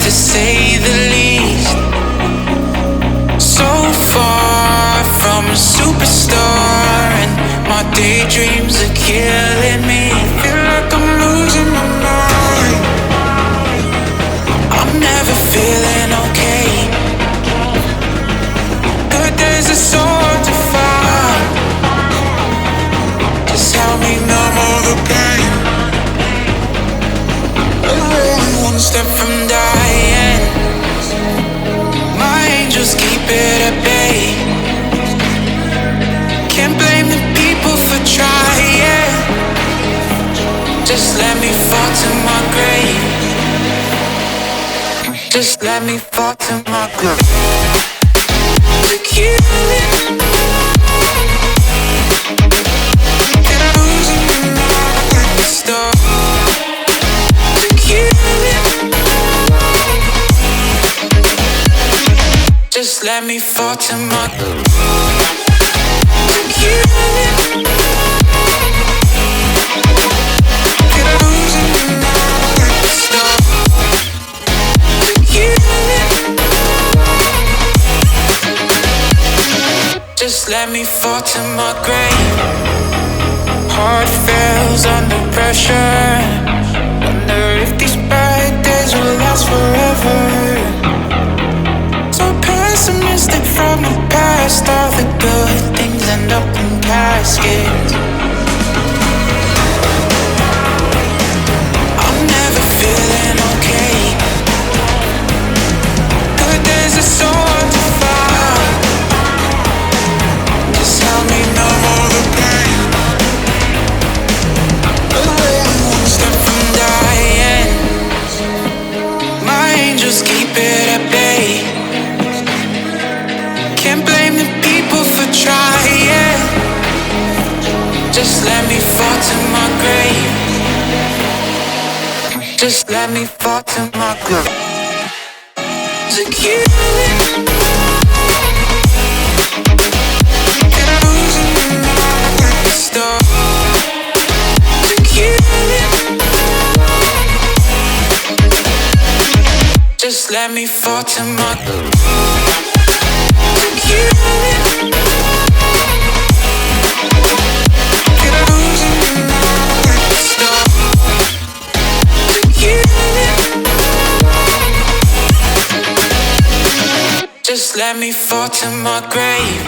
to say the least. So far from a superstar, and my daydreams are killing me. Feel like I'm losing my mind. I'm never feeling okay. Good days are so hard to find. Just help me numb all the pain. I'm only one step from dying. My angels keep it at bay. Can't blame the people for trying. Just let me fall to my grave. Just let me fall to my grave. To kill it. Can I lose in the night like the star? To kill it. Just let me fall to my grave. To kill it. Can I lose in the night like the star? To kill it. Just let me fall to my grave. Heart fails under pressure. Wonder if these bad days will last forever. So pessimistic from the past. All the good things end up in caskets. I'm never feeling okay. Good days are so hard to find. Just help me numb all the pain. I'm only one step from dying. My angels keep it at bay. Can't blame the people for trying. Just let me fall to my grave. Just let me fall to my grave. To kill it. Can I lose in the night like the star? To kill it. Just let me fall to my grave. To kill it. Can I lose in the night like the star? To kill it. Just let me fall to my grave.